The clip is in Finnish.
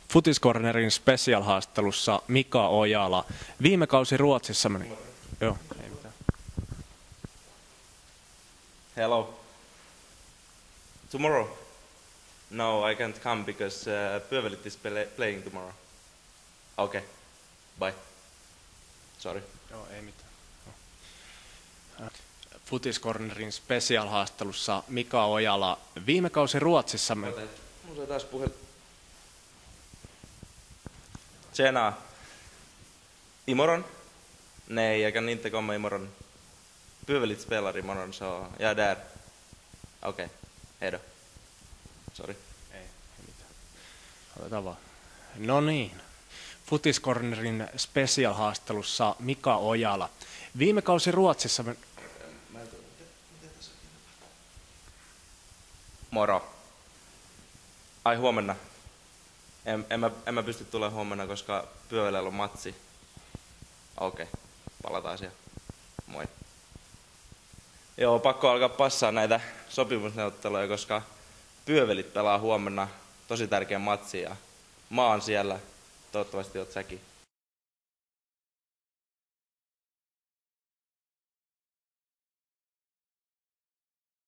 Futiscornerin special-haastattelussa Mika Ojala. Viime kausi Ruotsissa meni. Joo, ei mitään. Hello. Tomorrow? No, I can't come because Pyövelit is playing tomorrow. Okay. Bye. Sorry. Joo, ei mitään. Futiscornerin special-haastattelussa Mika Ojala. Viime kausi Ruotsissa meni. Mulla on taas puhelin. Tjena. Imorgon? Nej, jag kan inte komma imorgon. Pyövelit spelar imorgon, så jag är där. Okej, hejdå. Sorry. Ei mitään. Otetaan vaan. No niin. Futiscornerin special-haastattelussa Mika Ojala. Viime kausi Ruotsissa meni. Moro. Ai huomenna. En mä pysty tulemaan huomenna, koska Pyövelellä on matsi. Okei, palataan asiaan. Moi. Joo, pakko alkaa passaa näitä sopimusneuvotteluja, koska Pyövelit pelaa huomenna tosi tärkeän matsin ja mä oon siellä. Toivottavasti oot säkin.